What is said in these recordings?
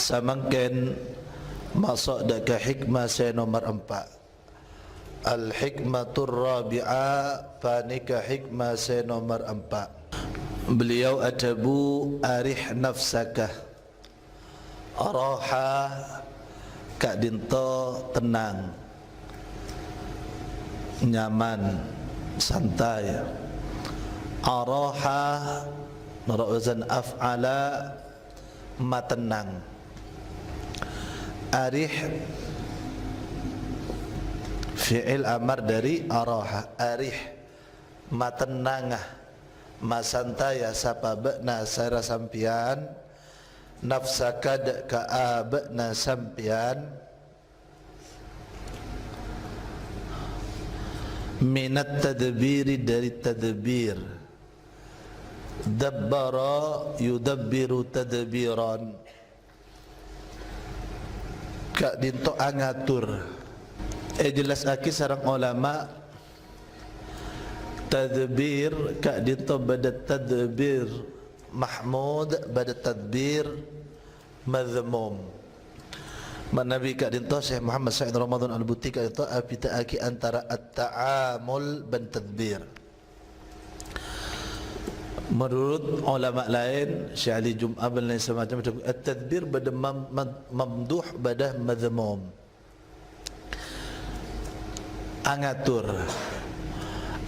Samangken masuk ke hikmah saya nomor 4. Al-hikmatur rabi'ah, panika hikmah saya nomor 4. Beliau adabu arih nafsaka, araha kak dinto tenang, nyaman, santai. Araha merawazan af'ala, matenang. Arih fi'il amar dari araha, arih matenangah, masantaya sapabna sara sampian, nafsaka kaabna sampian, minat tadbiri dari tadbir, dabbara yudabbiru tadbiran, kak dinto angatur. Jelas aki sarang ulama tadbir kak dinto bada tadbir mahmud, bada tadbir madhmum. Nabi kak dinto Syekh Muhammad Said Ramadan Al-Buti kak dinto apita aki antara at-ta'amul dan tadbir. Menurut ulama lain, Syekh Ali Jum'ah dan lain semacam, at-tadbir bada mamduh bada madhmum, angatur.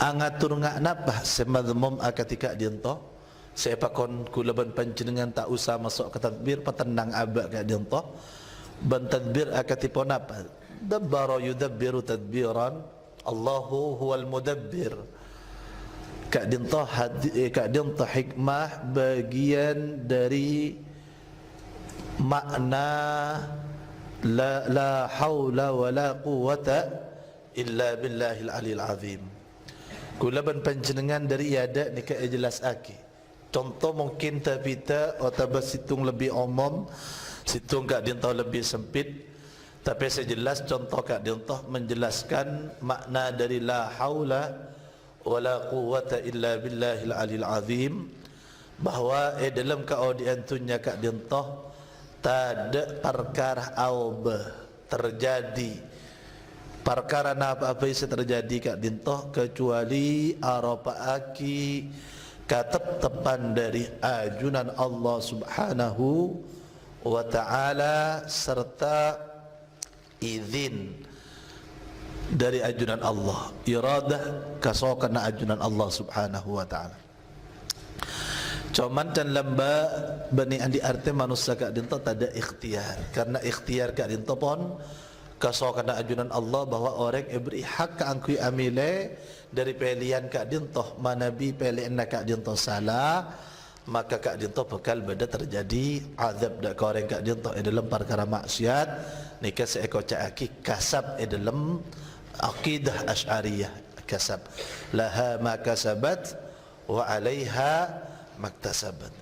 Angatur ngak napa semadhmum akatika dinto siapa kon kulaban panjenengan tak usah masuk ke tadbir patenang abak kak dinto ban tadbir akatipon apa dabbara yudabbiru tadbiran, Allahu huwal mudabbir. Kak dinto kak dinto hikmah bagian dari makna la haula wala quwwata illa billahil aliyil azim. Kulaban panjenengan dari iada nikah jelas aki. Contoh mungkin tapita atau situng lebih umum, situng kak dinto lebih sempit, tapi sejelas contoh kak dinto menjelaskan makna dari la haula wala quwwata illa billahil aliyil azim, bahwa dalam keaudientunya kak dinto tak perkara aub terjadi perkara apa yang terjadi kak dinto kecuali aropa aki katep-tepan dari ajunan Allah Subhanahu wa ta'ala serta izin dari ajunan Allah, iradah kasokan ajunan Allah Subhanahu wa ta'ala. Cuman dan lamba bani andi arte manusia kak dinto tak ada ikhtiar, karena ikhtiar kak dinto pun kasokan ajunan Allah bahwa orang beri hak ke angkui amile dari pilihan kak dinto manabi pilihan kak dinto salah, maka kak dinto bakal beda terjadi azab dak orang kak dinto dalam perkara maksiat nikah seekor caaki kasab dalam aqidah asy'ariyah. Kasab laha ma kasabat wa 'alaiha maktasabat.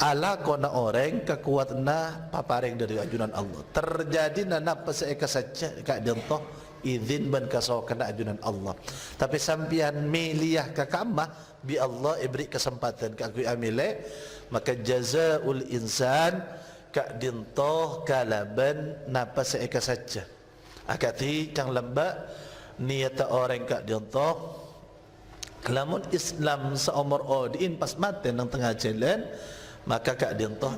Ala kona orang kekuatna paparing dari ajunan Allah. Terjadi nana paseeka saja kak dinto izin ban kasokan ajunan Allah. Tapi sampian milih kakamah bi Allah beri kesempatan kak kui amile, maka jazaul insan kak dinto kalaban napa seeka saja. Akati kang lamba niat orang kak dinto lamun Islam seumur odin pas mati nang tengah jalan, maka kak dinto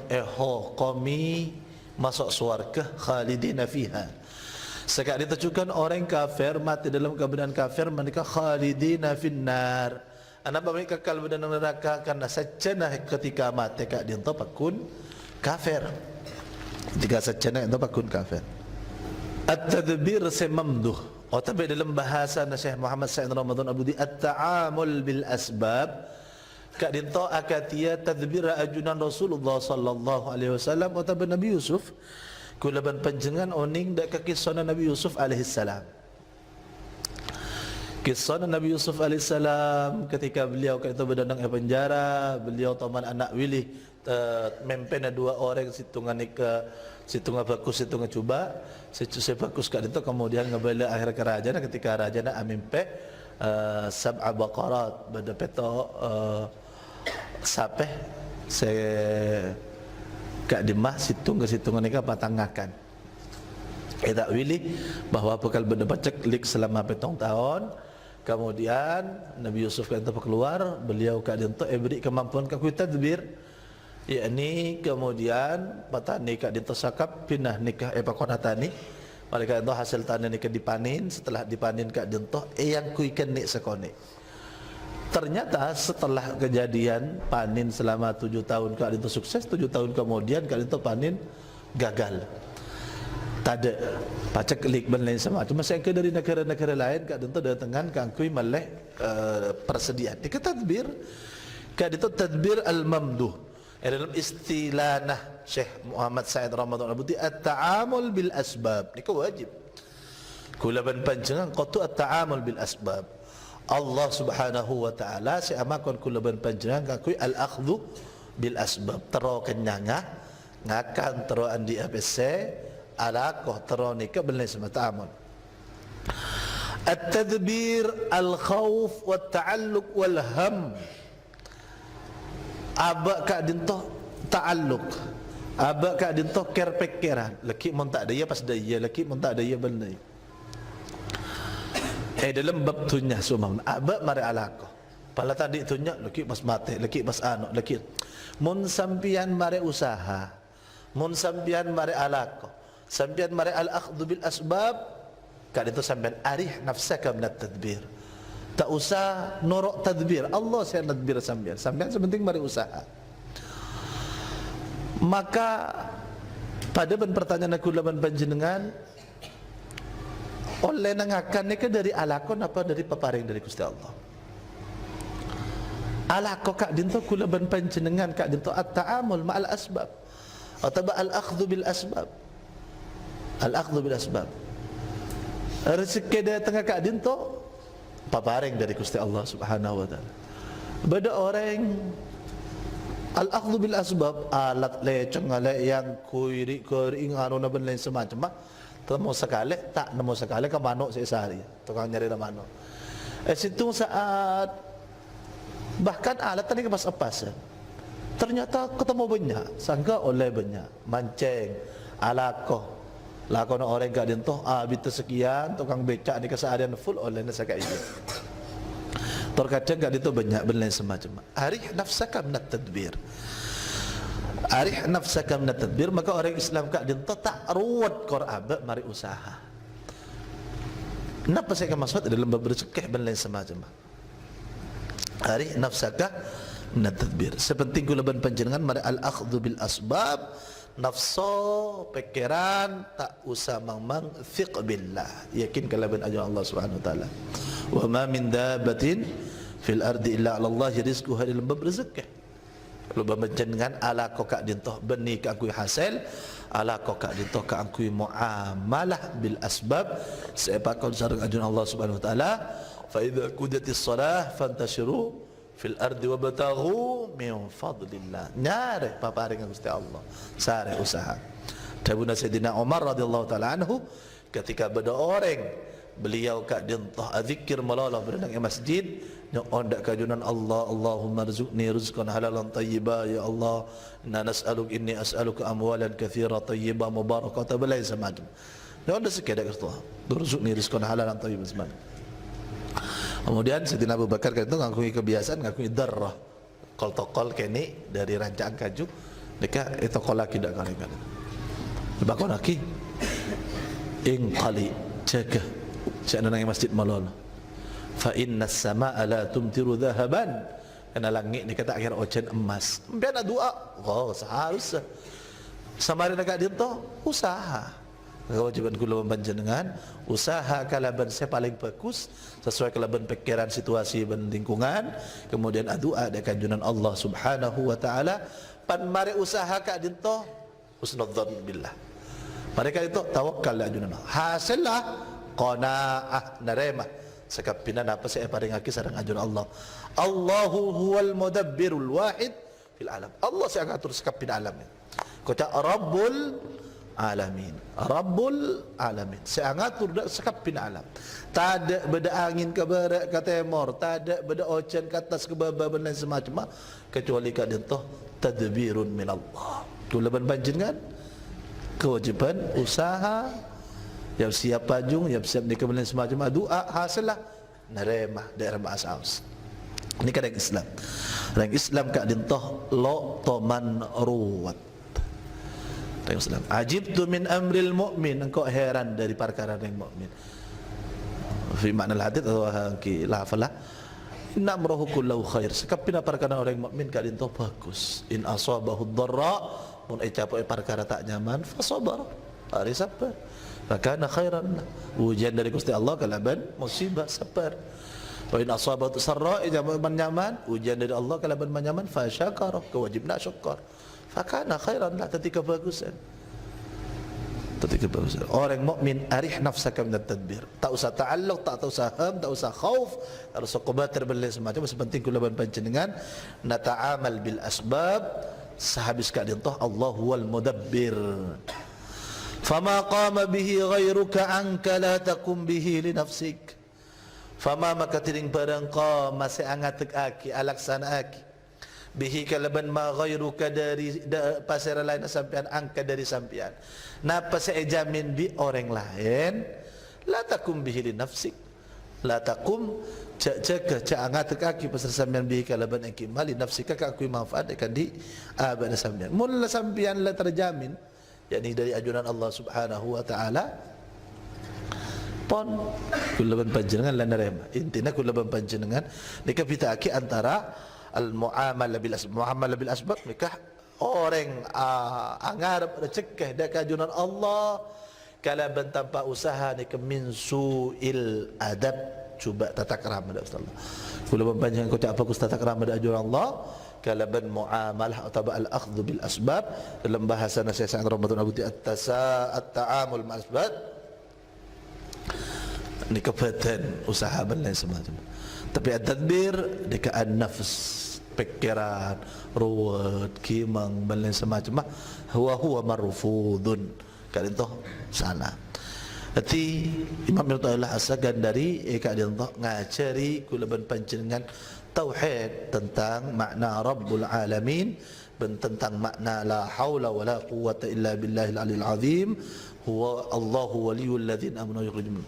kami masuk surga khalidina fiha. Sekak ditujukan orang kafir mati dalam keadaan kafir, mereka khalidina finnar. Anapa mereka kekal dalam neraka karena sajana ketika mati kak dinto pakun kafir. Jika sajana itu pakun kafir. At-tadbir semamduh. Tapi dalam bahasa Syekh Muhammad Said Ramadan Abu Di at-ta'amul bil asbab, kak dinto akatia tadbir ajunan Rasulullah sallallahu alaihi wasallam atau Nabi Yusuf kulaban panjenengan oning dak kisah Nabi Yusuf alaihi salam. Kisah Nabi Yusuf alaihi salam ketika beliau kata berdandang di penjara, beliau taman anak wilih mempena dua orang situngan ke situngan bagus situngan coba situasi bagus kat itu kemudian ngebela akhir kerajaan ketika raja nak amimpe sab'a baqarat pada peto sape se kak dimah situng ke situngan nika patangakan. Tak wilih bahawa bekal benda pacak lik selama 7 tahun. Kemudian Nabi Yusuf kata keluar, beliau kak dinto beri kemampuan kak kui tadbir, yakni kemudian patani kak dinto sakap pindah nikah pakonatani. Mereka itu hasil tanah nikah dipanin, setelah dipanin kak dinto yang kui kenik sekone. Ternyata setelah kejadian panin selama 7 tahun kak dinto sukses, 7 tahun kemudian kak dinto panin gagal. Tak ada pacak klik ben lain sama. Cuma saya ke dari negara-negara lain kak dinto datangan kak kui maleh persediaan. Dika tadbir kak dinto tadbir al-mamduh. Dalam istilah Syekh Muhammad Said Ramadan Abuti at-ta'amul bil asbab. Ini wajib. Kulaban panjangan qatu at-ta'amul bil asbab. Allah Subhanahu wa taala si amakon kulaban panjangan kakui al-akhdhu bil asbab. Tero kenyanga ngakan tero andi APC alaqah tero nikah belai sama ta'amul. At-tadbir al-khawf wa at-ta'alluq wal ham. Abak kak dintoh ta'alluq, abak kak dintoh ker pikiran. Laki mun tak daya pas daya, laki mun tak daya benar. Dalam bab tunya sumam abak mari alaqah. Pala tadi tunya laki pas mati, laki pas anu, laki. Mun sampian mari usaha, mun sampian mari alaqah, sampian mari al-akhdhu bil asbab, kak dintoh sampian arih nafsaka min at-tadbir. Tak usah norok tadbir, Allah saya tadbir sampean. Sampean sepenting mari usaha. Maka pada pertanyaan aku laban panjenengan oleh nangakan ni ke dari alakon apa dari peparing dari Gusti Allah. Alako kak dinto kulaban panjenengan kak dinto at-ta'amul ma'al asbab atau al-akhdhu bil asbab. Al-akhdhu bil asbab. Rezeki datang kak dinto paparing dari Gusti Allah Subhanahu wa taala. Beda orang al-akhdhu bil asbab alat leceng ale yang kuiri kering anu na ben lain semacam temu sekali tak nemu sekali ke manuk sehari tukang nyari manuk. Situ saat bahkan alat tadi kepas epas ternyata ketemu banyak sangka oleh banyak mancing alakoh lakon orang gak dintoh bita sekian tukang becak ni keseharian full oleh nasa kat itu. Terkadang gak dintoh banyak benda semacam. Arih nafsaka minat tadbir. Arih nafsaka minat tadbir, maka orang Islam gak dintoh tak ruwet kor abak mari usaha. Kenapa saya maksud dalam bab rezeki benda semacam. Arih nafsaka minat tadbir. Sepenting kulaban panjenengan mari al-akhdhu bil asbab. Nafsu pikiran tak usah mang fiq billah, yakin kalaban ajar Allah Subhanahu wa taala. Wa ma min dabbatin fil ardi illa 'ala Allah rizquha dalam bab rezeki. Kalau bermenjengan ala kokak dintoh benih ka angkui hasil, ala kokak dintoh ka angkui muamalah bil asbab sepakon sareng ajar Allah Subhanahu wa taala. Fa idza qudatis shalah fantashiru fil ardi wabtaghu min fadlillah. Nyare paparing Gusti Allah sare usaha. Dabuna Sayyidina Umar radhiyallahu taala anhu ketika beda orang beliau kak dintoh azikir malala berenang masjid ndak kajunan Allah Allahumma rzuqni rizqan halalan tayyiba ya Allah inna nas'aluk inni as'aluka amwalan katsira tayyiba mubarakatan balai semacam. Ndak sekedar gitu. Rzuqni rizqan halalan tayyiban semacam. Kemudian Sayyidina Abu Bakar itu ngakui kebiasaan, ngakui darah kol-tokol kini dari rancaan kaju mereka itu kolaki tidak kali-kali bakon lagi ing kali jaga saya nang masjid malol fa inna as-samaa la tumtiru dhahaban karena langit ni kata akhir ojen emas biar doa seharusnya samarin agak dinto usaha kewajiban kula panjenengan usaha kalaban saya paling bagus sesuai kalaban pikiran situasi dan lingkungan kemudian doa ada kanjunan Allah Subhanahu wa taala pan mari usaha ka dinto husnudzan billah mereka itu tawakal la junana hasillah qanaah narema sakapinan apa saya paringaki sareng ajun Allah Allahu huwal mudabbirul wahid fil alam Allah saya ngatur sakapin alam kota rabbul alamin rabbul alamin saya ngatur dak sakapin alam tak ada beda angin ke barat ke timur tak ada beda ocean ke atas ke bawah dan semacam kecuali kadang toh tadbirun min Allah Kulaban panjenengan kewajiban usaha yang siap pajung, yang siap nikah belen semacam doa hasillah narema daerah Maasaus. Ini kan orang Islam. Orang Islam kak dintoh lo toman ruwat. Orang Islam. Ajibtu min amril mu'min. Engkau heran dari perkara orang mukmin. Fi makna hadits atau ki lafalah. Inna amrahu kullahu khair. Sekapina perkara orang mukmin kak dintoh bagus. In asabahu dharra mun capo perkara tak nyaman fa sabar. Ari sabar. Fakana khairan. Ujian dari Gusti Allah kalaban musibah sabar. Wa in asabat sarra ijaban nyaman, ujian dari Allah kalaban nyaman fa syakara, kewajibna syukur. Fakana khairan lah ketika bagusan. Ketika bagusan. Orang mukmin arih nafsaka min at-tadbir. Tak usah ta'alluq, tak usah ham, tak usah khauf, tak usah qubatir bil semacam sepenting kulaban panjenengan nata'amal bil asbab sahabis ka dintoh Allah huwal mudabbir. Fama qama bihi ghairuka anka la taqum bihi li nafsik. Fama maka tiring barang qam masih angat aki alaksana aki bihi kalaban ma ghairuka dari pasir lain sampian angka dari sampian napa saya jamin bi orang lain la takum bihi li nafsik la takum cak angat aki pasir sampian bihi kalaban aki mali nafsika ka aku manfaat akan di abad sampian mula sampian la terjamin yakni dari ajuran Allah Subhanahu wa taala pon kulaban panjenengan lan narema intina kulaban panjenengan nikah bitaki antara al muamalah bil asbab nikah orang angarap recekeh dak kajunan Allah kalaban tanpa usaha nikah min suil adab cuba tata krama dak Allah kulaban panjenengan ko apa ku tata krama dak ajuran Allah kalaban muamalah atau al akhdhu bil asbab dalam bahasa nasihat sang Ramadan Abu at-ta'amul mal asbab ni kebadan usaha dan lain semacam. Tapi at-tadbir dekat an-nafs, pikiran, ruwet, kimang dan lain semacam huwa marfudun. Kan itu sana. Jadi Imam Ibnu Taimiyah asagan dari kan itu ngajari kulaban panjenengan tauhid tentang makna Rabbul Alamin dan tentang makna la haula wala quwwata illa billahil aliyil azim huwa Allahu waliyul ladzina amanu yukhrijuhum